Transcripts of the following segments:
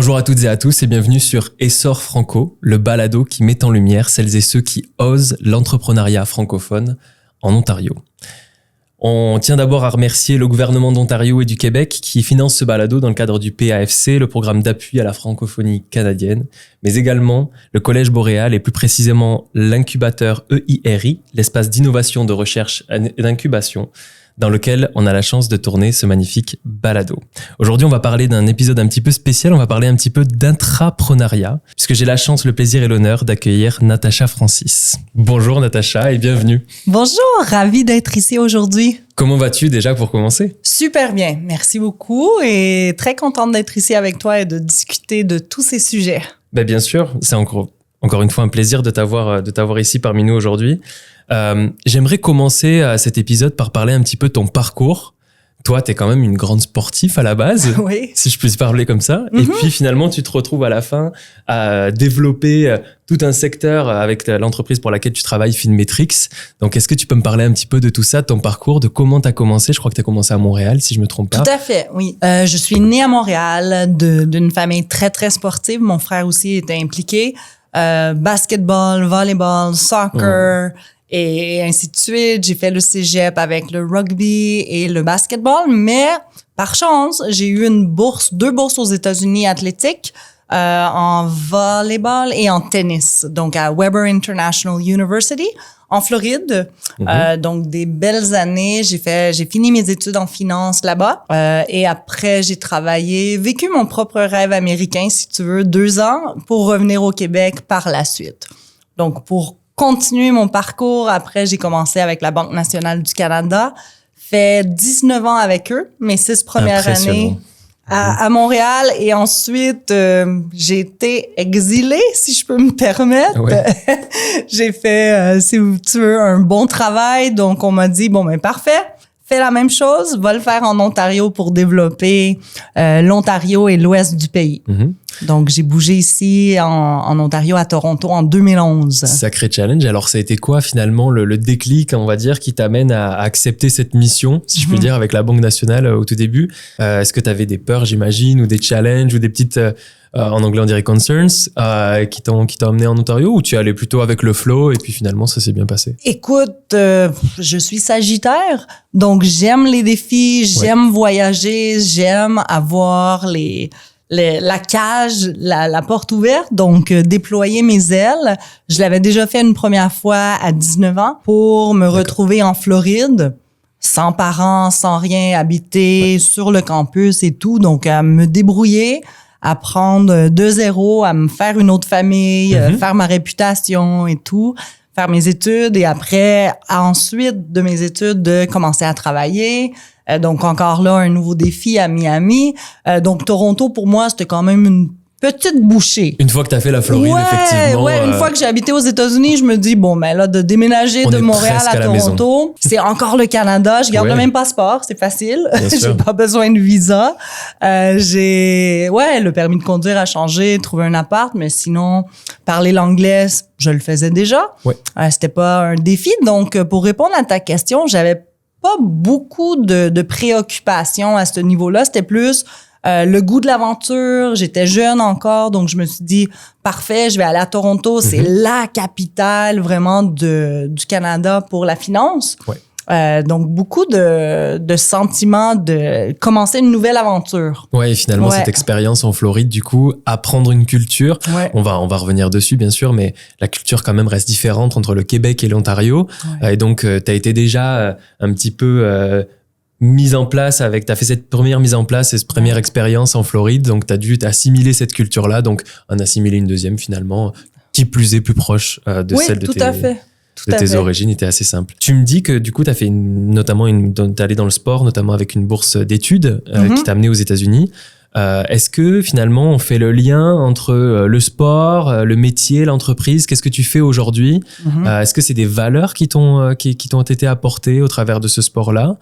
Bonjour à toutes et à tous et bienvenue sur Essor Franco, le balado qui met en lumière celles et ceux qui osent l'entrepreneuriat francophone en Ontario. On tient d'abord à remercier le gouvernement d'Ontario et du Québec qui finance ce balado dans le cadre du PAFC, le programme d'appui à la francophonie canadienne, mais également le Collège Boréal et plus précisément l'incubateur EIRI, l'espace d'innovation, de recherche et d'incubation, dans lequel on a la chance de tourner ce magnifique balado. Aujourd'hui, on va parler d'un épisode un petit peu spécial, on va parler un petit peu d'intrapreneuriat, puisque j'ai la chance, le plaisir et l'honneur d'accueillir Natacha Francis. Bonjour Natacha et bienvenue. Bonjour, ravie d'être ici aujourd'hui. Comment vas-tu déjà pour commencer? Super bien, merci beaucoup et très contente d'être ici avec toi et de discuter de tous ces sujets. Ben bien sûr, c'est encore une fois un plaisir de t'avoir ici parmi nous aujourd'hui. J'aimerais commencer cet épisode par parler un petit peu de ton parcours. Toi, t'es quand même une grande sportive à la base, oui. Si je puis parler comme ça. Et puis finalement, tu te retrouves à la fin à développer tout un secteur avec l'entreprise pour laquelle tu travailles, Finmetrics. Donc, est-ce que tu peux me parler un petit peu de tout ça, de ton parcours, de comment t'as commencé? Je crois que t'as commencé à Montréal, si je me trompe pas. Tout à fait, oui. Je suis née à Montréal d'une famille très, très sportive. Mon frère aussi était impliqué. Basketball, volleyball, soccer... Et ainsi de suite. J'ai fait le cégep avec le rugby et le basketball, mais par chance, j'ai eu deux bourses aux États-Unis athlétiques, en volleyball et en tennis. Donc, à Weber International University, en Floride. Donc, des belles années. J'ai fini mes études en finance là-bas. Et après, j'ai vécu mon propre rêve américain, si tu veux, 2 ans pour revenir au Québec par la suite. Donc, pour continuer mon parcours. Après, j'ai commencé avec la Banque nationale du Canada. Fait 19 ans avec eux, mes 6 premières années à Montréal. Et ensuite, j'ai été exilée, si je peux me permettre. Ouais. J'ai fait, si tu veux, un bon travail. Donc, on m'a dit, bon, ben parfait. Fais la même chose, va le faire en Ontario pour développer l'Ontario et l'ouest du pays. Donc, j'ai bougé ici en Ontario, à Toronto, en 2011. Sacré challenge. Alors, ça a été quoi, finalement, le déclic, on va dire, qui t'amène à accepter cette mission, si je puis dire, avec la Banque nationale au tout début? Est-ce que tu avais des peurs, j'imagine, ou des challenges, ou des petites... en anglais, on dirait concerns, qui t'ont amené en Ontario, ou tu allais plutôt avec le flow et puis finalement, ça s'est bien passé? Écoute, je suis Sagittaire, donc j'aime les défis, j'aime voyager, j'aime avoir la cage, la porte ouverte, donc déployer mes ailes. Je l'avais déjà fait une première fois à 19 ans pour me retrouver en Floride, sans parents, sans rien, habiter sur le campus et tout, donc à me débrouiller, apprendre de zéro, à me faire une autre famille, faire ma réputation et tout, faire mes études et après, ensuite de mes études, de commencer à travailler. Donc encore là, un nouveau défi à Miami. Donc Toronto, pour moi, c'était quand même une petite bouchée. Une fois que tu as fait la Floride, effectivement. Ouais, une fois que j'ai habité aux États-Unis, je me dis, bon, ben là, de déménager de Montréal à Toronto, c'est encore le Canada. Je garde le même passeport, c'est facile. J'ai pas besoin de visa. J'ai le permis de conduire a changé, trouver un appart, mais sinon, parler l'anglais, je le faisais déjà. Ouais. C'était pas un défi. Donc, pour répondre à ta question, j'avais pas beaucoup de préoccupations à ce niveau-là. C'était plus... le goût de l'aventure, j'étais jeune encore, donc je me suis dit, parfait, je vais aller à Toronto, c'est la capitale vraiment du Canada pour la finance. Ouais. Donc, beaucoup de sentiments de commencer une nouvelle aventure. Ouais, et finalement, cette expérience en Floride, du coup, apprendre une culture. Ouais. On va revenir dessus, bien sûr, mais la culture quand même reste différente entre le Québec et l'Ontario. Ouais. Et donc, t'as été déjà un petit peu... mise en place t'as fait cette première mise en place et cette première expérience en Floride, donc t'as dû assimiler cette culture-là, donc en assimiler une deuxième finalement, qui plus est plus proche de celle de tes origines, était assez simple. Tu me dis que du coup t'as fait t'es allé dans le sport, notamment avec une bourse d'études qui t'a amené aux États-Unis. Est-ce que finalement on fait le lien entre le sport, le métier, l'entreprise? Qu'est-ce que tu fais aujourd'hui? Est-ce que c'est des valeurs qui t'ont été apportées au travers de ce sport-là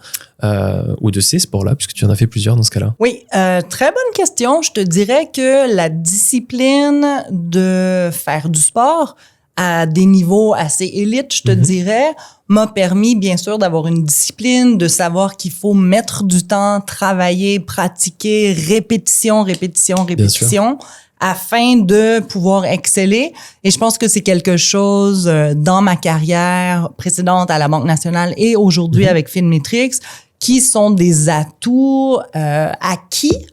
ou de ces sports-là, puisque tu en as fait plusieurs dans ce cas-là? Oui, très bonne question. Je te dirais que la discipline de faire du sport à des niveaux assez élites, je te dirais, m'a permis, bien sûr, d'avoir une discipline, de savoir qu'il faut mettre du temps, travailler, pratiquer, répétition, afin de pouvoir exceller. Et je pense que c'est quelque chose dans ma carrière précédente à la Banque nationale et aujourd'hui avec Finmetrics qui sont des atouts acquis,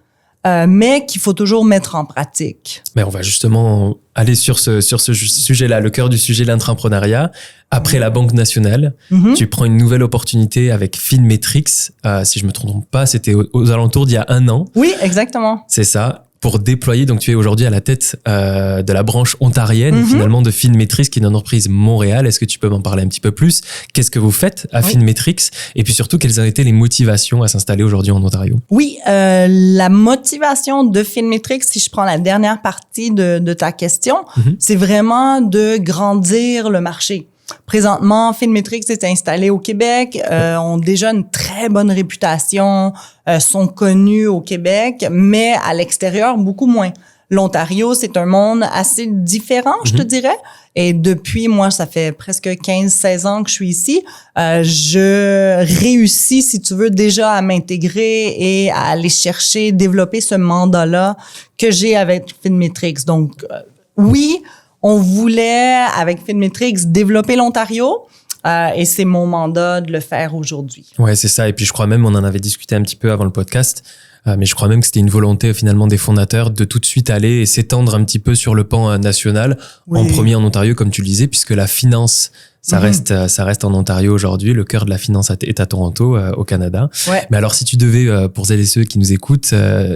mais qu'il faut toujours mettre en pratique. Mais on va justement aller sur ce sujet-là, le cœur du sujet, l'entrepreneuriat. Après la Banque nationale, tu prends une nouvelle opportunité avec Finmetrics. Si je me trompe pas, c'était aux alentours d'il y a 1 an. Oui, exactement. C'est ça. Pour déployer, donc tu es aujourd'hui à la tête de la branche ontarienne finalement de Finmetrics, qui est une entreprise Montréal. Est-ce que tu peux m'en parler un petit peu plus? Qu'est-ce que vous faites à Finmetrics? Et puis surtout, quelles ont été les motivations à s'installer aujourd'hui en Ontario? Oui, la motivation de Finmetrics, si je prends la dernière partie de ta question, c'est vraiment de grandir le marché. Présentement, Finmetrics est installé au Québec, ont déjà une très bonne réputation, sont connus au Québec, mais à l'extérieur, beaucoup moins. L'Ontario, c'est un monde assez différent, je te dirais. Et depuis, moi, ça fait presque 15-16 ans que je suis ici. Je réussis, si tu veux, déjà à m'intégrer et à aller chercher, développer ce mandat-là que j'ai avec Finmetrics. Donc, oui, on voulait, avec Finmetrics, développer l'Ontario. Et c'est mon mandat de le faire aujourd'hui. Ouais, c'est ça. Et puis, je crois même, on en avait discuté un petit peu avant le podcast, mais je crois même que c'était une volonté finalement des fondateurs de tout de suite aller et s'étendre un petit peu sur le pan national, en premier en Ontario, comme tu le disais, puisque la finance, ça reste en Ontario aujourd'hui. Le cœur de la finance est à Toronto, au Canada. Ouais. Mais alors, si tu devais, pour celles et ceux qui nous écoutent,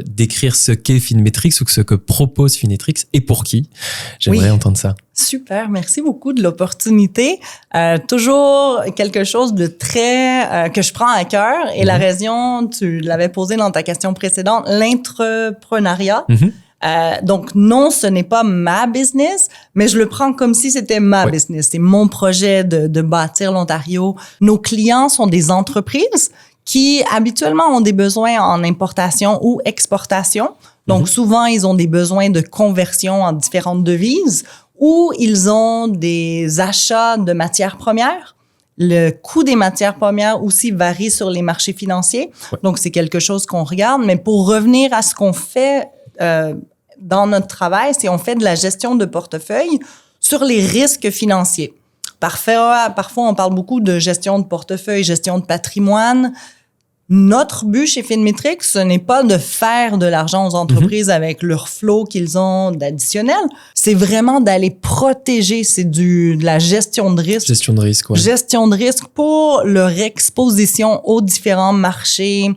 décrire ce qu'est Finmetrics ou ce que propose Finmetrics et pour qui, j'aimerais entendre ça. Super, merci beaucoup de l'opportunité. Toujours quelque chose de très que je prends à cœur. Et la raison, tu l'avais posé dans ta question précédente, l'entrepreneuriat. Donc, non, ce n'est pas ma business, mais je le prends comme si c'était ma business. C'est mon projet de bâtir l'Ontario. Nos clients sont des entreprises qui, habituellement, ont des besoins en importation ou exportation. Donc, souvent, ils ont des besoins de conversion en différentes devises ou ils ont des achats de matières premières. Le coût des matières premières aussi varie sur les marchés financiers. Donc, c'est quelque chose qu'on regarde. Mais pour revenir à ce qu'on fait dans notre travail, c'est on fait de la gestion de portefeuille sur les risques financiers. Parfois, on parle beaucoup de gestion de portefeuille, gestion de patrimoine. Notre but chez Finmetrics, ce n'est pas de faire de l'argent aux entreprises avec leur flow qu'ils ont d'additionnel. C'est vraiment d'aller protéger. C'est de la gestion de risque. Gestion de risque, ouais. Gestion de risque pour leur exposition aux différents marchés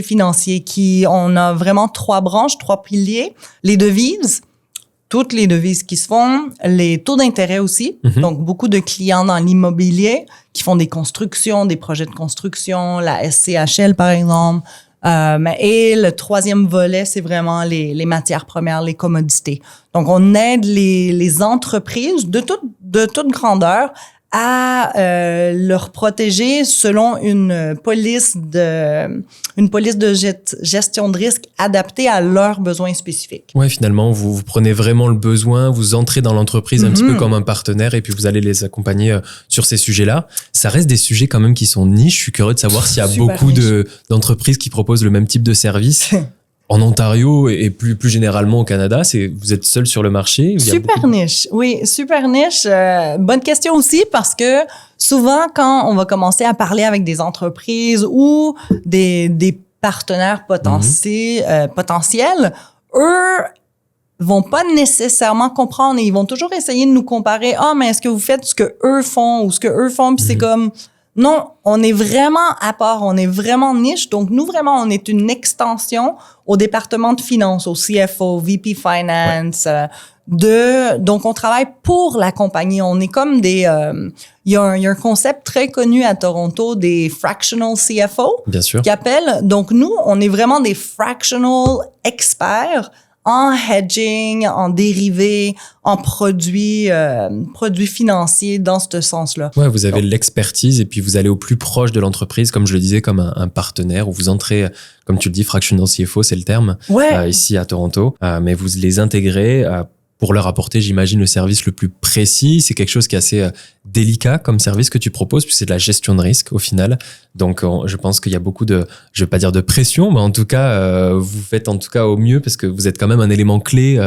financiers on a vraiment 3 branches, 3 piliers. Les devises, toutes les devises qui se font, les taux d'intérêt aussi. Donc, beaucoup de clients dans l'immobilier qui font des constructions, des projets de construction, la SCHL, par exemple. Et le 3e volet, c'est vraiment les matières premières, les commodités. Donc, on aide les entreprises de toute grandeur à leur protéger selon une police de gestion de risque adaptée à leurs besoins spécifiques. Ouais, finalement, vous prenez vraiment le besoin, vous entrez dans l'entreprise un petit peu comme un partenaire et puis vous allez les accompagner sur ces sujets-là. Ça reste des sujets quand même qui sont niches. Je suis curieux de savoir s'il y a beaucoup d'entreprises qui proposent le même type de service. En Ontario et plus généralement au Canada, vous êtes seul sur le marché? Super niche. Oui, super niche. Bonne question aussi parce que souvent, quand on va commencer à parler avec des entreprises ou des partenaires potentiels, eux vont pas nécessairement comprendre et ils vont toujours essayer de nous comparer. Ah, mais est-ce que vous faites ce que eux font ou ce que eux font? Puis c'est comme... Non, on est vraiment à part, on est vraiment niche. Donc, nous, vraiment, on est une extension au département de finance, au CFO, VP Finance. Donc, on travaille pour la compagnie. On est comme il y a un concept très connu à Toronto des fractional CFO. Bien sûr. Qui appellent. Donc, nous, on est vraiment des fractional experts en hedging, en dérivés, en produits financiers dans ce sens-là. Ouais, vous avez l'expertise et puis vous allez au plus proche de l'entreprise, comme je le disais, comme un partenaire où vous entrez, comme tu le dis, fractional CFO, c'est le terme, ici à Toronto. Mais vous les intégrez pour leur apporter, j'imagine, le service le plus précis. C'est quelque chose qui est assez délicat comme service que tu proposes, puis c'est de la gestion de risque au final. Donc, je pense qu'il y a beaucoup de, je vais pas dire de pression, mais en tout cas, vous faites en tout cas au mieux parce que vous êtes quand même un élément clé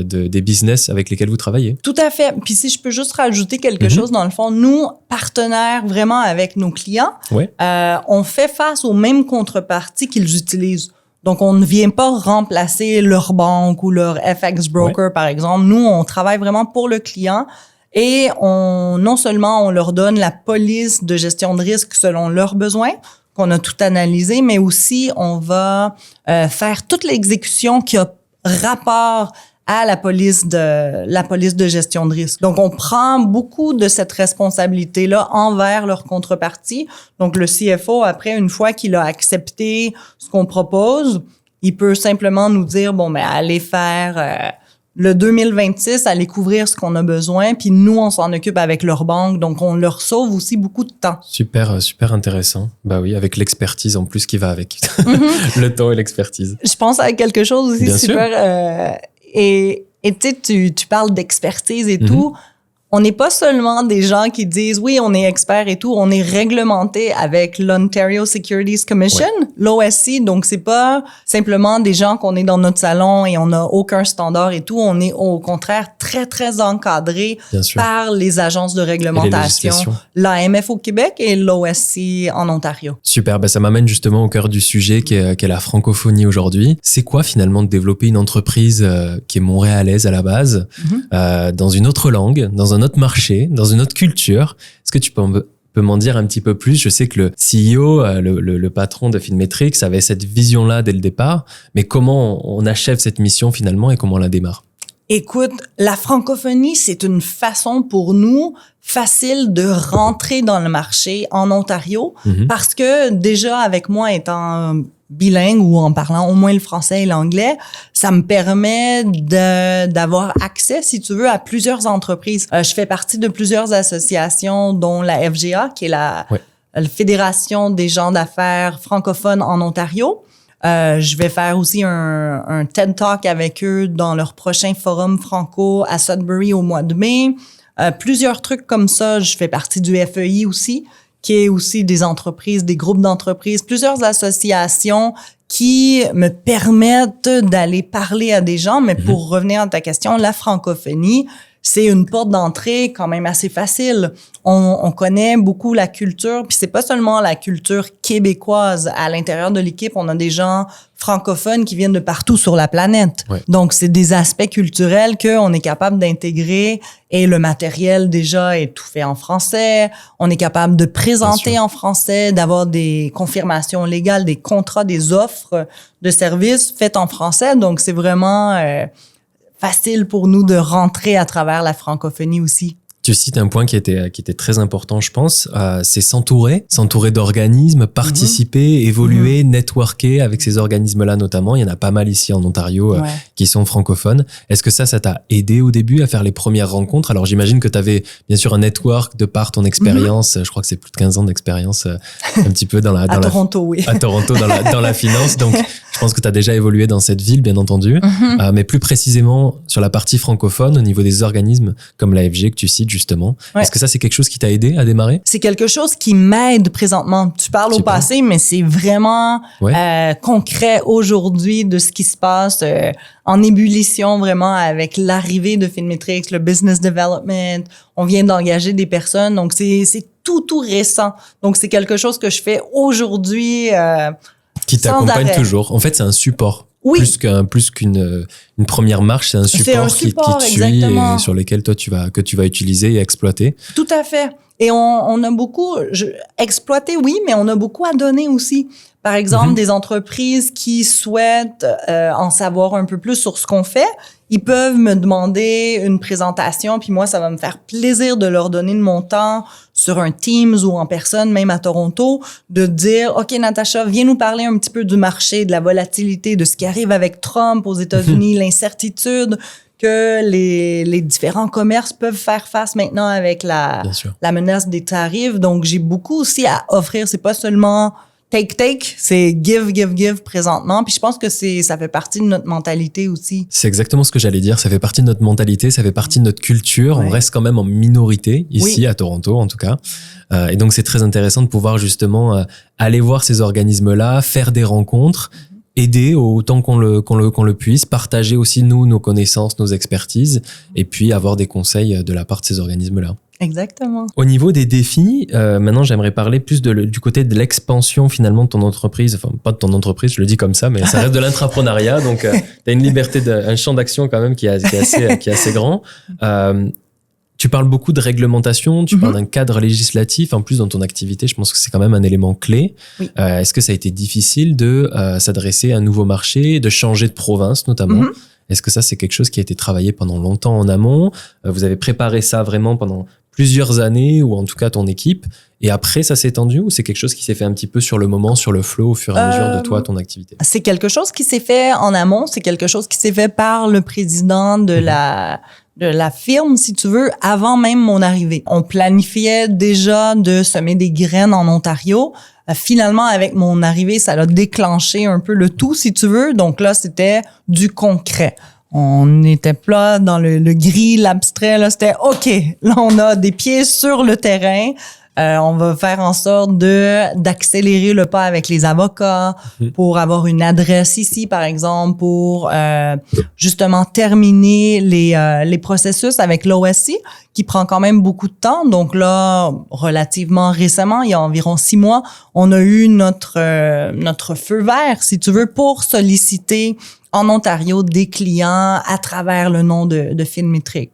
des business avec lesquels vous travaillez. Tout à fait. Puis si je peux juste rajouter quelque chose, dans le fond, nous, partenaires vraiment avec nos clients, on fait face aux mêmes contreparties qu'ils utilisent. Donc, on ne vient pas remplacer leur banque ou leur FX broker, par exemple. Nous, on travaille vraiment pour le client et non seulement on leur donne la police de gestion de risque selon leurs besoins, qu'on a tout analysé, mais aussi on va faire toute l'exécution qui a rapport à la police de gestion de risque. Donc, on prend beaucoup de cette responsabilité-là envers leur contrepartie. Donc, le CFO, après, une fois qu'il a accepté ce qu'on propose, il peut simplement nous dire, bon, ben, allez faire le 2026, allez couvrir ce qu'on a besoin, puis nous, on s'en occupe avec leur banque. Donc, on leur sauve aussi beaucoup de temps. Super, super intéressant. Bah oui, avec l'expertise en plus qui va avec. Le temps et l'expertise. Je pense à quelque chose aussi Bien super... Et tu parles d'expertise et tout. On n'est pas seulement des gens qui disent, oui, on est expert et tout. On est réglementé avec l'Ontario Securities Commission, l'OSC. Donc, c'est pas simplement des gens qu'on est dans notre salon et on n'a aucun standard et tout. On est au contraire très, très encadré par les agences de réglementation, l'AMF au Québec et l'OSC en Ontario. Super. Ben, ça m'amène justement au cœur du sujet qui est la francophonie aujourd'hui. C'est quoi finalement de développer une entreprise qui est montréalaise à la base, dans une autre langue, dans un autre marché, dans une autre culture? Est-ce que tu peux m'en dire un petit peu plus? Je sais que le CEO, le patron de Finmetrics avait cette vision-là dès le départ, mais comment on achève cette mission finalement et comment on la démarre? Écoute, la francophonie, c'est une façon pour nous facile de rentrer dans le marché en Ontario parce que déjà avec moi étant bilingue ou en parlant au moins le français et l'anglais, ça me permet d'avoir accès, si tu veux, à plusieurs entreprises. Je fais partie de plusieurs associations, dont la FGA, qui est la Fédération des gens d'affaires francophones en Ontario. Je vais faire aussi un TED Talk avec eux dans leur prochain forum franco à Sudbury au mois de mai. Plusieurs trucs comme ça. Je fais partie du FEI aussi, qui est aussi des entreprises, des groupes d'entreprises, plusieurs associations qui me permettent d'aller parler à des gens. Mais pour revenir à ta question, la francophonie, c'est une porte d'entrée quand même assez facile. On connaît beaucoup la culture, puis c'est pas seulement la culture québécoise. À l'intérieur de l'équipe, on a des gens francophones qui viennent de partout sur la planète. Donc, c'est des aspects culturels qu'on est capable d'intégrer et le matériel déjà est tout fait en français. On est capable de présenter en français, d'avoir des confirmations légales, des contrats, des offres de services faites en français. Donc, c'est vraiment facile pour nous de rentrer à travers la francophonie aussi. Tu cites un point qui était très important, je pense, c'est s'entourer d'organismes, participer, évoluer, networker avec ces organismes-là notamment. Il y en a pas mal ici en Ontario qui sont francophones. Est-ce que ça t'a aidé au début à faire les premières rencontres? Alors j'imagine que tu avais bien sûr un network de par ton expérience. Je crois que c'est plus de 15 ans d'expérience un petit peu dans Toronto, oui. À Toronto, dans la finance. Donc je pense que tu as déjà évolué dans cette ville, bien entendu. Mais plus précisément sur la partie francophone, au niveau des organismes comme l'AFG que tu cites justement. Est-ce que ça, c'est quelque chose qui t'a aidé à démarrer? C'est quelque chose qui m'aide présentement. Tu parles au passé, mais c'est vraiment concret aujourd'hui de ce qui se passe en ébullition vraiment avec l'arrivée de Finmetrics, le business development. On vient d'engager des personnes, donc c'est tout récent. Donc, c'est quelque chose que je fais aujourd'hui qui t'accompagne toujours. En fait, c'est un support. Plus qu'une première marche, c'est un support qui te suit et sur lequel toi tu vas utiliser et exploiter. Tout à fait. Et on a beaucoup exploité, oui, mais on a beaucoup à donner aussi. Par exemple, des entreprises qui souhaitent en savoir un peu plus sur ce qu'on fait, ils peuvent me demander une présentation, puis moi, ça va me faire plaisir de leur donner de mon temps sur un Teams ou en personne, même à Toronto, de dire, OK, Natacha, viens nous parler un petit peu du marché, de la volatilité, de ce qui arrive avec Trump aux États-Unis, l'incertitude que les différents commerces peuvent faire face maintenant avec la menace des tarifs. Donc, j'ai beaucoup aussi à offrir. C'est pas seulement take, c'est give présentement. Puis je pense que ça fait partie de notre mentalité aussi. C'est exactement ce que j'allais dire. Ça fait partie de notre mentalité, ça fait partie de notre culture. Ouais. On reste quand même en minorité ici, à Toronto en tout cas. Et donc c'est très intéressant de pouvoir justement aller voir ces organismes-là, faire des rencontres, aider autant qu'on le puisse, partager aussi nos connaissances, nos expertises, et puis avoir des conseils de la part de ces organismes-là. Exactement. Au niveau des défis, maintenant j'aimerais parler plus du côté de l'expansion finalement de ton entreprise, enfin pas de ton entreprise, je le dis comme ça, mais ça reste de l'intrapreneuriat, donc tu as une liberté, un champ d'action quand même qui est assez grand. Tu parles beaucoup de réglementation, tu parles d'un cadre législatif, en plus dans ton activité, je pense que c'est quand même un élément clé. Oui. Est-ce que ça a été difficile de s'adresser à un nouveau marché, de changer de province notamment? Est-ce que ça c'est quelque chose qui a été travaillé pendant longtemps en amont? Vous avez préparé ça vraiment pendant plusieurs années, ou en tout cas ton équipe, et après ça s'est étendu, ou c'est quelque chose qui s'est fait un petit peu sur le moment, sur le flow, au fur et à mesure de toi, ton activité? C'est quelque chose qui s'est fait en amont, c'est quelque chose qui s'est fait par le président de la firme, si tu veux, avant même mon arrivée. On planifiait déjà de semer des graines en Ontario. Finalement, avec mon arrivée, ça a déclenché un peu le tout, si tu veux. Donc là, c'était du concret. On n'était pas dans le gris, l'abstrait. Là, c'était OK. Là, on a des pieds sur le terrain. On va faire en sorte d'accélérer le pas avec les avocats pour avoir une adresse ici, par exemple, pour justement terminer les processus avec l'OSC, qui prend quand même beaucoup de temps. Donc là, relativement récemment, il y a environ 6 mois, on a eu notre feu vert, si tu veux, pour solliciter en Ontario des clients à travers le nom de Filmetrix.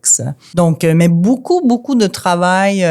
Donc, mais beaucoup de travail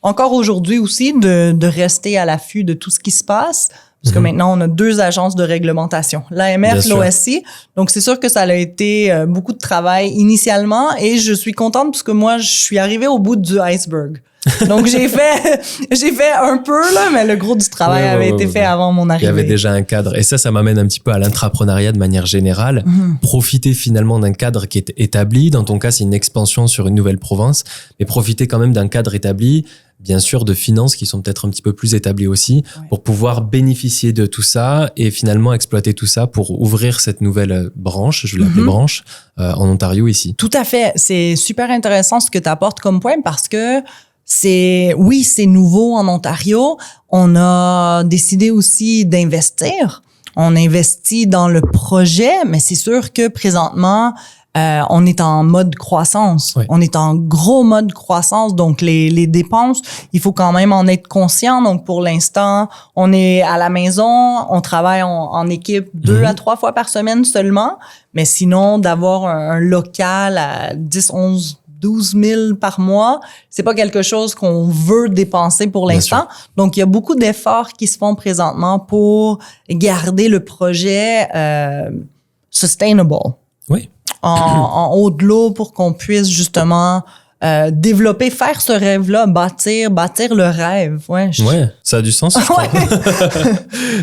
encore aujourd'hui aussi de rester à l'affût de tout ce qui se passe. Parce que maintenant, on a 2 agences de réglementation, l'AMF, l'OSC. Donc, c'est sûr que ça a été beaucoup de travail initialement, et je suis contente parce que moi, je suis arrivée au bout du iceberg. Donc, j'ai fait un peu, là, mais le gros du travail avait été fait avant mon arrivée. Il y avait déjà un cadre. Et ça m'amène un petit peu à l'intrapreneuriat de manière générale. Profiter finalement d'un cadre qui est établi. Dans ton cas, c'est une expansion sur une nouvelle province, mais profiter quand même d'un cadre établi, bien sûr de finances qui sont peut-être un petit peu plus établies aussi, pour pouvoir bénéficier de tout ça et finalement exploiter tout ça pour ouvrir cette nouvelle branche, je vais l'appeler branche, en Ontario ici. Tout à fait. C'est super intéressant ce que tu apportes comme point, parce que c'est nouveau en Ontario. On a décidé aussi d'investir. On investit dans le projet, mais c'est sûr que présentement, on est en mode croissance. Oui. On est en gros mode croissance. Donc, les dépenses, il faut quand même en être conscient. Donc, pour l'instant, on est à la maison. On travaille en équipe 2 à 3 fois par semaine seulement. Mais sinon, d'avoir un local à 10, 11, 12 000 par mois, c'est pas quelque chose qu'on veut dépenser pour l'instant. Donc, il y a beaucoup d'efforts qui se font présentement pour garder le projet sustainable. Oui. En haut de l'eau, pour qu'on puisse justement développer, faire ce rêve-là, bâtir le rêve. Ouais, ça a du sens, je crois.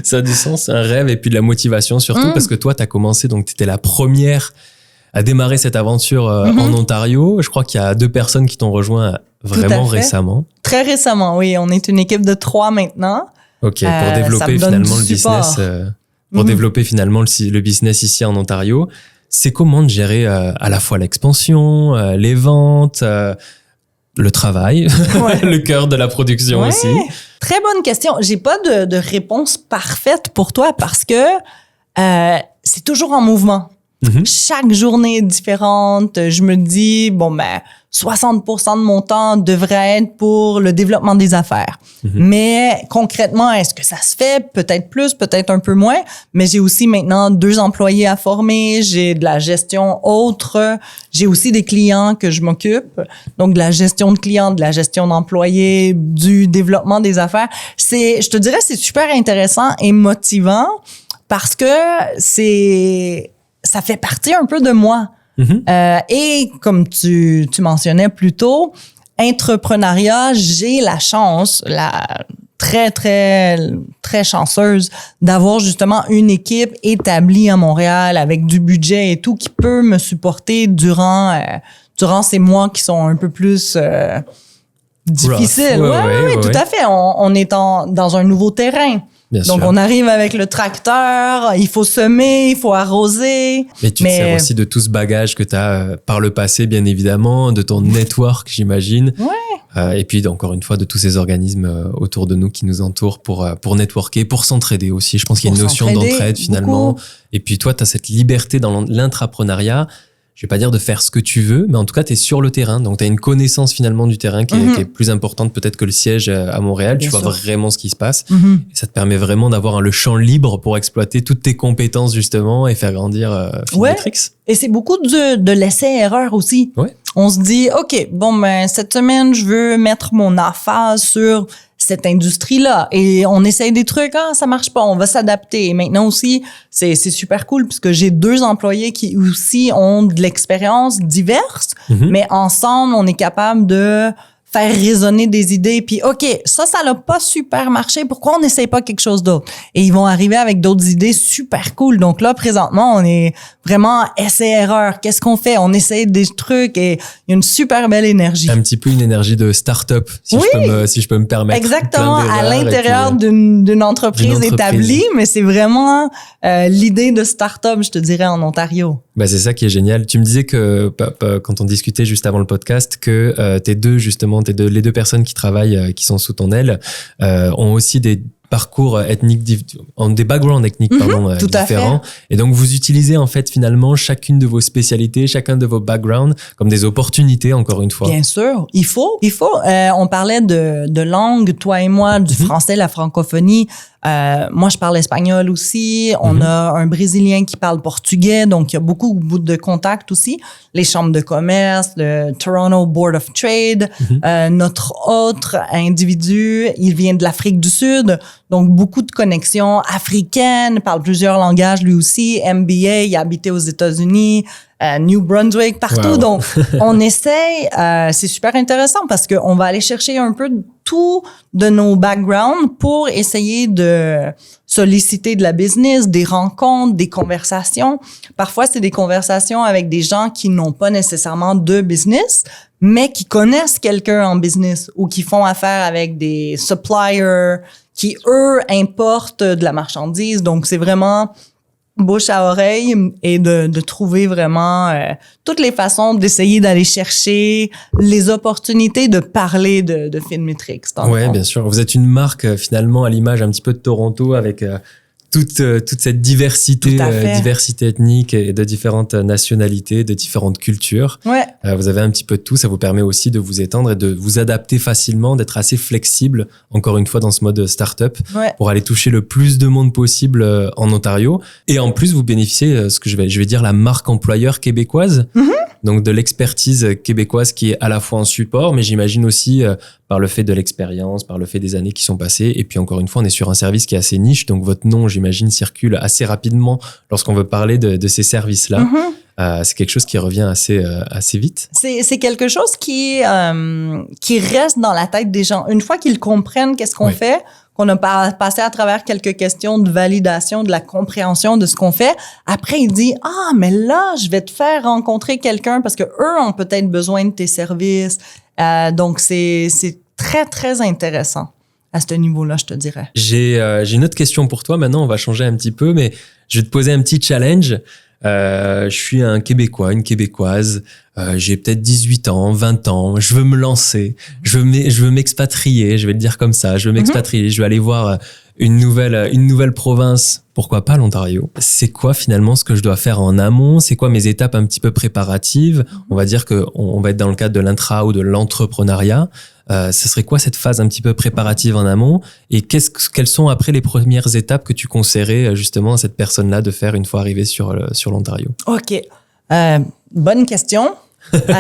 Ça a du sens, un rêve, et puis de la motivation surtout, parce que toi, tu as commencé, donc tu étais la première à démarrer cette aventure en Ontario. Je crois qu'il y a 2 personnes qui t'ont rejoint vraiment récemment. Très récemment, oui. On est une équipe de 3 maintenant. OK, pour développer finalement le business, développer finalement le business ici en Ontario. C'est comment de gérer à la fois l'expansion, les ventes, le travail, le cœur de la production aussi? Très bonne question. J'ai pas de réponse parfaite pour toi, parce que c'est toujours en mouvement. Chaque journée est différente. Je me dis, 60% de mon temps devrait être pour le développement des affaires. Mais concrètement, est-ce que ça se fait? Peut-être plus, peut-être un peu moins. Mais j'ai aussi maintenant 2 employés à former. J'ai de la gestion autre. J'ai aussi des clients que je m'occupe. Donc, de la gestion de clients, de la gestion d'employés, du développement des affaires. Je te dirais, c'est super intéressant et motivant, parce que ça fait partie un peu de moi. Et comme tu mentionnais plus tôt, entrepreneuriat, j'ai la chance, très, très, très chanceuse d'avoir justement une équipe établie à Montréal avec du budget et tout, qui peut me supporter durant ces mois qui sont un peu plus difficiles. Oui, tout à fait. On est dans un nouveau terrain. Bien Donc, sûr. on arrive avec le tracteur, il faut semer, il faut arroser. Mais tu te sers aussi de tout ce bagage que tu as par le passé, bien évidemment, de ton network, j'imagine. Ouais. Et puis, encore une fois, de tous ces organismes autour de nous qui nous entourent pour networker, pour s'entraider aussi. Je pense qu'il y a une notion d'entraide, finalement. Beaucoup. Et puis, toi, tu as cette liberté dans l'intrapreneuriat. Je vais pas dire de faire ce que tu veux, mais en tout cas, tu es sur le terrain. Donc, tu as une connaissance finalement du terrain qui est plus importante peut-être que le siège à Montréal. Bien tu vois sûr. vraiment ce qui se passe. Et ça te permet vraiment d'avoir le champ libre pour exploiter toutes tes compétences justement et faire grandir Filmetrix. Et c'est beaucoup de l'essai-erreur aussi. Ouais. On se dit, OK, bon, ben, cette semaine, je veux mettre mon emphase sur cette industrie-là. Et on essaye des trucs, ça marche pas, on va s'adapter. Et maintenant aussi, c'est super cool puisque j'ai 2 employés qui aussi ont de l'expérience diverse, mais ensemble, on est capable de faire résonner des idées, puis OK, ça n'a pas super marché, pourquoi on n'essaye pas quelque chose d'autre? Et ils vont arriver avec d'autres idées super cool. Donc là, présentement, on est vraiment essai-erreur. Qu'est-ce qu'on fait? On essaye des trucs et il y a une super belle énergie. Un petit peu une énergie de start-up, si je peux me permettre. Exactement, à l'intérieur d'une entreprise établie, mais c'est vraiment l'idée de start-up, je te dirais, en Ontario. Bah, c'est ça qui est génial. Tu me disais que quand on discutait juste avant le podcast que les 2 personnes qui travaillent, qui sont sous ton aile, ont aussi des parcours ethniques, des backgrounds ethniques différents. Et donc, vous utilisez en fait finalement chacune de vos spécialités, chacun de vos backgrounds comme des opportunités, encore une fois. Bien sûr, il faut. On parlait de langue, toi et moi, du français, la francophonie. Moi, je parle espagnol aussi. On a un Brésilien qui parle portugais, donc il y a beaucoup de contacts aussi. Les chambres de commerce, le Toronto Board of Trade. Notre autre individu, il vient de l'Afrique du Sud, donc beaucoup de connexions africaines, parle plusieurs langages lui aussi. MBA, il a habité aux États-Unis. New Brunswick, partout. Wow. Donc, on essaye, c'est super intéressant parce qu'on va aller chercher un peu tout de nos backgrounds pour essayer de solliciter de la business, des rencontres, des conversations. Parfois, c'est des conversations avec des gens qui n'ont pas nécessairement de business, mais qui connaissent quelqu'un en business ou qui font affaire avec des suppliers qui, eux, importent de la marchandise. Donc, c'est vraiment bouche à oreille et de trouver vraiment toutes les façons d'essayer d'aller chercher les opportunités de parler de Filmetrix. Ouais, bien sûr. Vous êtes une marque finalement à l'image un petit peu de Toronto avec toute cette diversité ethnique et de différentes nationalités, de différentes cultures. Ouais. Vous avez un petit peu de tout. Ça vous permet aussi de vous étendre et de vous adapter facilement, d'être assez flexible, encore une fois, dans ce mode start-up, pour aller toucher le plus de monde possible en Ontario. Et en plus, vous bénéficiez, je vais dire, la marque employeur québécoise. Donc, de l'expertise québécoise qui est à la fois en support, mais j'imagine aussi par le fait de l'expérience, par le fait des années qui sont passées. Et puis, encore une fois, on est sur un service qui est assez niche. Donc, votre nom, j'imagine, circule assez rapidement lorsqu'on veut parler de ces services-là. C'est quelque chose qui revient assez vite. C'est quelque chose qui reste dans la tête des gens. Une fois qu'ils comprennent qu'est-ce qu'on fait, qu'on a passé à travers quelques questions de validation, de la compréhension de ce qu'on fait, après, il dit, mais là, je vais te faire rencontrer quelqu'un parce que eux ont peut-être besoin de tes services. Donc, c'est très, très intéressant à ce niveau-là, je te dirais. J'ai une autre question pour toi. Maintenant, on va changer un petit peu, mais je vais te poser un petit challenge. Je suis un Québécois, une Québécoise. J'ai peut-être 18 ans, 20 ans. Je veux me lancer. Je veux m'expatrier. Je vais le dire comme ça. Je veux m'expatrier. Je veux aller voir une nouvelle province. Pourquoi pas l'Ontario? C'est quoi finalement ce que je dois faire en amont? C'est quoi mes étapes un petit peu préparatives? On va dire que on va être dans le cadre de l'intra ou de l'entrepreneuriat. Ce serait quoi cette phase un petit peu préparative en amont? Et quelles sont après les premières étapes que tu conseillerais justement à cette personne-là de faire une fois arrivée sur l'Ontario? OK. Bonne question.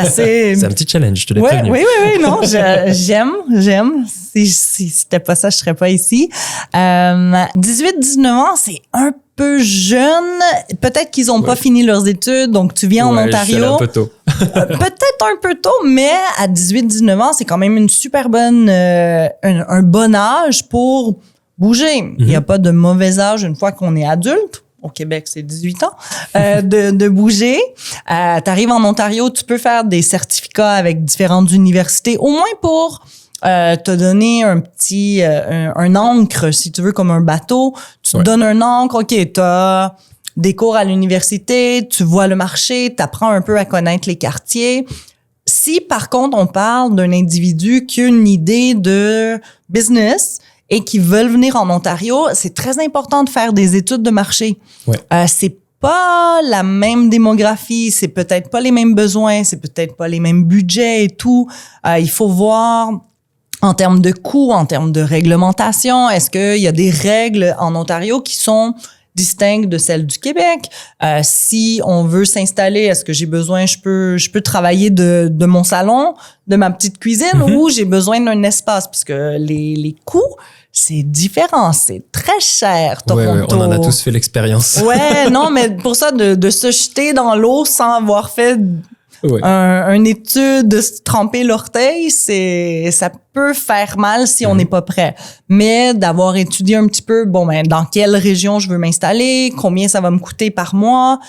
C'est un petit challenge, je te l'ai prévenu. Oui, non, j'aime. Si c'était pas ça, je serais pas ici. 18-19 ans, c'est un peu jeune. Peut-être qu'ils ont pas fini leurs études, donc tu viens en Ontario. Je suis un peu tôt. Peut-être un peu tôt, mais à 18-19 ans, c'est quand même une super bonne, un bon âge pour bouger. Il n'y a pas de mauvais âge une fois qu'on est adulte. Au Québec, c'est 18 ans, de bouger. T'arrives en Ontario, tu peux faire des certificats avec différentes universités, au moins pour te donner un petit un ancre, si tu veux, comme un bateau. Tu te donnes un ancre, OK, t'as des cours à l'université, tu vois le marché, t'apprends un peu à connaître les quartiers. Si, par contre, on parle d'un individu qui a une idée de business et qui veulent venir en Ontario, c'est très important de faire des études de marché. Ouais. C'est pas la même démographie, c'est peut-être pas les mêmes besoins, c'est peut-être pas les mêmes budgets et tout. Il faut voir en termes de coûts, en termes de réglementation, est-ce qu'il y a des règles en Ontario qui sont distinctes de celles du Québec? Si on veut s'installer, est-ce que j'ai besoin, je peux travailler de mon salon, de ma petite cuisine, ou j'ai besoin d'un espace? Parce que les coûts, c'est différent, c'est très cher, Toronto. Ouais, on en a tous fait l'expérience. Ouais, non, mais pour ça, de se jeter dans l'eau sans avoir fait une étude, de se tremper l'orteil, ça peut faire mal si on n'est pas prêt. Mais d'avoir étudié un petit peu, dans quelle région je veux m'installer, combien ça va me coûter par mois.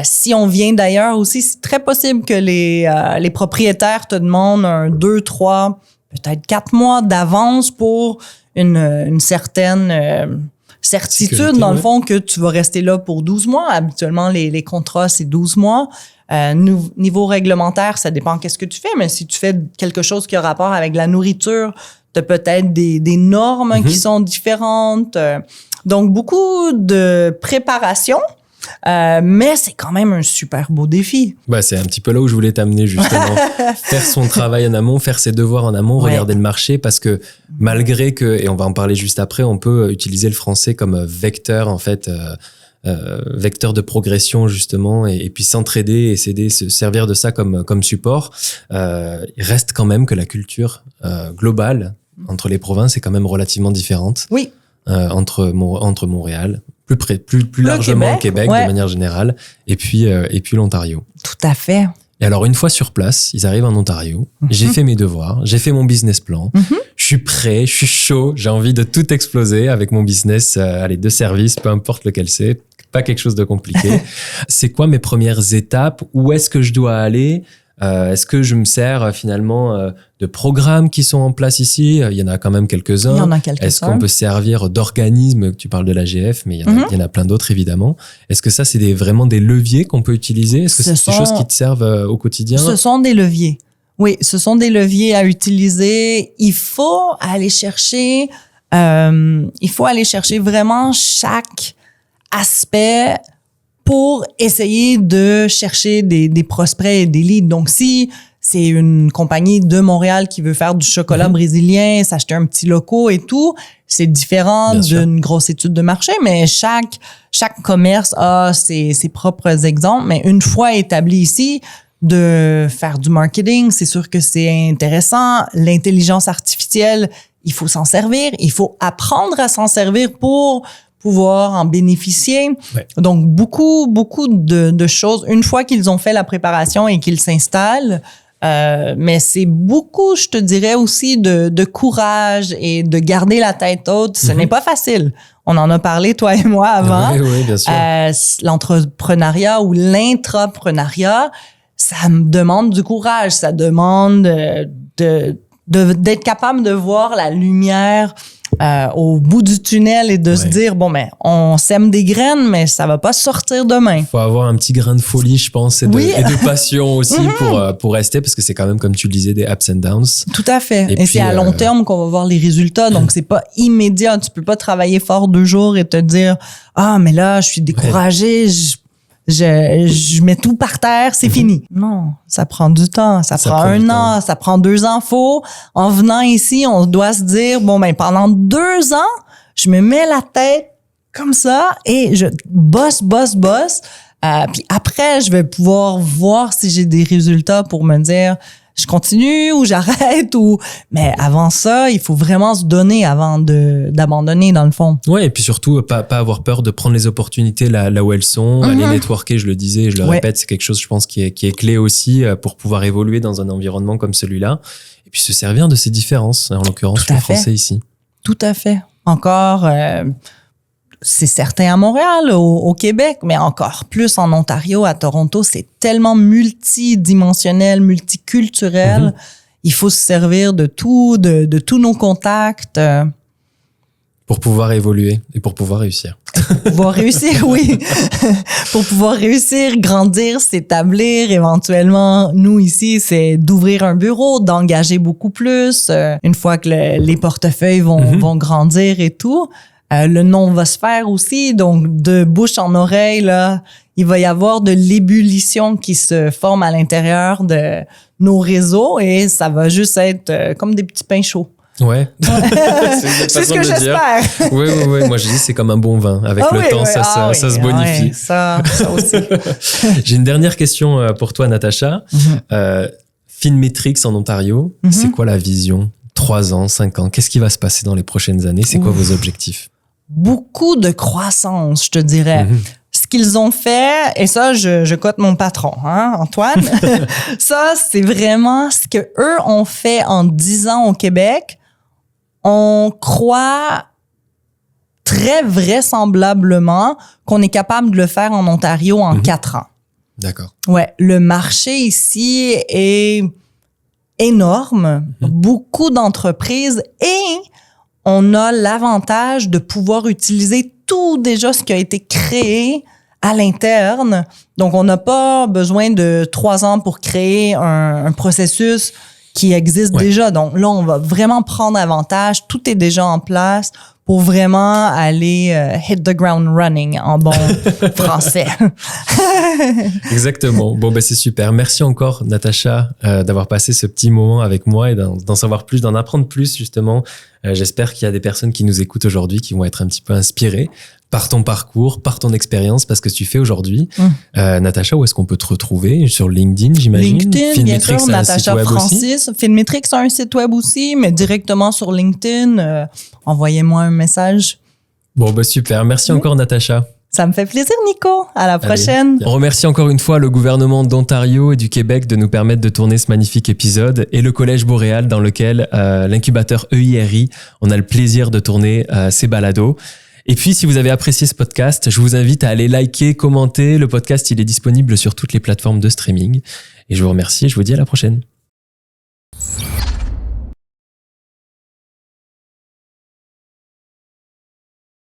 Si on vient d'ailleurs aussi, c'est très possible que les propriétaires te demandent 2, 3, peut-être 4 mois d'avance pour une certaine certitude, sécurité, dans le fond, que tu vas rester là pour 12 mois. Habituellement, les contrats, c'est 12 mois. Niveau réglementaire, ça dépend qu'est-ce que tu fais, mais si tu fais quelque chose qui a rapport avec la nourriture, tu as peut-être des normes qui sont différentes. Donc, beaucoup de préparation. Mais c'est quand même un super beau défi. C'est un petit peu là où je voulais t'amener, justement. Faire son travail en amont, faire ses devoirs en amont, regarder le marché, parce que malgré que, et on va en parler juste après, on peut utiliser le français comme vecteur, en fait, vecteur de progression, justement, et puis s'entraider et se servir de ça comme support. Il reste quand même que la culture globale entre les provinces est quand même relativement différente. Oui. Entre Montréal, plus largement Québec de manière générale, et puis l'Ontario. Tout à fait. Et alors, une fois sur place, ils arrivent en Ontario, j'ai fait mes devoirs, j'ai fait mon business plan, je suis prêt, je suis chaud, j'ai envie de tout exploser avec mon business, de service, peu importe lequel c'est, pas quelque chose de compliqué. C'est quoi mes premières étapes? Où est-ce que je dois aller? Est-ce que je me sers finalement de programmes qui sont en place ici? Il y en a quand même quelques-uns. Il y en a quelques-uns. Est-ce qu'on peut servir d'organismes? Tu parles de l'AGF, mais il y en a plein d'autres évidemment. Est-ce que ça, c'est vraiment des leviers qu'on peut utiliser? Est-ce que c'est des choses qui te servent au quotidien? Ce sont des leviers. Oui, ce sont des leviers à utiliser. Il faut aller chercher vraiment chaque aspect pour essayer de chercher des prospects et des leads. Donc, si c'est une compagnie de Montréal qui veut faire du chocolat brésilien, s'acheter un petit loco et tout, c'est différent d'une grosse étude de marché, mais chaque commerce a ses propres exemples. Mais une fois établi ici, de faire du marketing, c'est sûr que c'est intéressant. L'intelligence artificielle, il faut s'en servir. Il faut apprendre à s'en servir pour pouvoir en bénéficier. Ouais. Donc, beaucoup de choses. Une fois qu'ils ont fait la préparation et qu'ils s'installent, mais c'est beaucoup, je te dirais aussi, de courage et de garder la tête haute. Ce n'est pas facile. On en a parlé, toi et moi, avant. Oui, bien sûr. L'entrepreneuriat ou l'intrapreneuriat, ça me demande du courage. Ça demande d'être capable de voir la lumière au bout du tunnel et de se dire, on sème des graines, mais ça va pas sortir demain. Il faut avoir un petit grain de folie, je pense, et de passion aussi pour rester, parce que c'est quand même, comme tu le disais, des ups and downs. Tout à fait. Et puis, c'est à long terme qu'on va voir les résultats, donc c'est pas immédiat. Tu peux pas travailler fort 2 jours et te dire, mais là, je suis découragé, je mets tout par terre, c'est fini. Non, ça prend du temps. Ça prend 1 an, ça prend 2 ans. En venant ici, on doit se dire, pendant 2 ans, je me mets la tête comme ça et je bosse. Puis après, je vais pouvoir voir si j'ai des résultats pour me dire, je continue ou j'arrête mais avant ça, il faut vraiment se donner avant d'abandonner dans le fond. Ouais, et puis surtout pas avoir peur de prendre les opportunités là où elles sont, aller networker, je le disais, je le répète, c'est quelque chose je pense qui est clé aussi pour pouvoir évoluer dans un environnement comme celui-là et puis se servir de ces différences, en l'occurrence le français ici. Tout à fait. Encore c'est certain à Montréal, au Québec, mais encore plus en Ontario, à Toronto, c'est tellement multidimensionnel, multiculturel. il faut se servir de tout, de tous nos contacts. Pour pouvoir évoluer et pour pouvoir réussir. Pour pouvoir réussir, oui. Pour pouvoir réussir, grandir, s'établir. Éventuellement, nous ici, c'est d'ouvrir un bureau, d'engager beaucoup plus. Une fois que les portefeuilles vont grandir et tout, le nom va se faire aussi. Donc, de bouche en oreille, là, il va y avoir de l'ébullition qui se forme à l'intérieur de nos réseaux et ça va juste être comme des petits pains chauds. Ouais. C'est ce que j'espère. Oui. Moi, je dis c'est comme un bon vin. Avec le temps, ça se bonifie. Ouais, ça aussi. J'ai une dernière question pour toi, Natacha. Filmetrix en Ontario, c'est quoi la vision? 3 ans, 5 ans? Qu'est-ce qui va se passer dans les prochaines années? C'est quoi vos objectifs? Beaucoup de croissance, je te dirais. Ce qu'ils ont fait, et ça, je cote mon patron, hein, Antoine. Ça, c'est vraiment ce que eux ont fait en 10 ans au Québec. On croit très vraisemblablement qu'on est capable de le faire en Ontario en 4 ans. D'accord. Ouais, le marché ici est énorme, beaucoup d'entreprises et on a l'avantage de pouvoir utiliser tout déjà ce qui a été créé à l'interne. Donc, on n'a pas besoin de 3 ans pour créer un processus qui existe déjà. Donc là, on va vraiment prendre avantage. Tout est déjà en place pour vraiment aller hit the ground running en bon français. Exactement. Bon, c'est super. Merci encore, Natacha, d'avoir passé ce petit moment avec moi et d'en savoir plus, d'en apprendre plus, justement. J'espère qu'il y a des personnes qui nous écoutent aujourd'hui qui vont être un petit peu inspirées par ton parcours, par ton expérience, parce que tu fais aujourd'hui. Natacha, où est-ce qu'on peut te retrouver? Sur LinkedIn, j'imagine? LinkedIn, bien sûr, Natacha Francis. Filmetrix a un site web aussi, mais directement sur LinkedIn, envoyez-moi un message. Bon, super. Merci encore, Natacha. Ça me fait plaisir, Nico. À la prochaine. On remercie encore une fois le gouvernement d'Ontario et du Québec de nous permettre de tourner ce magnifique épisode et le Collège Boréal dans lequel l'incubateur EIRI, on a le plaisir de tourner ces balados. Et puis, si vous avez apprécié ce podcast, je vous invite à aller liker, commenter. Le podcast, il est disponible sur toutes les plateformes de streaming. Et je vous remercie et je vous dis à la prochaine.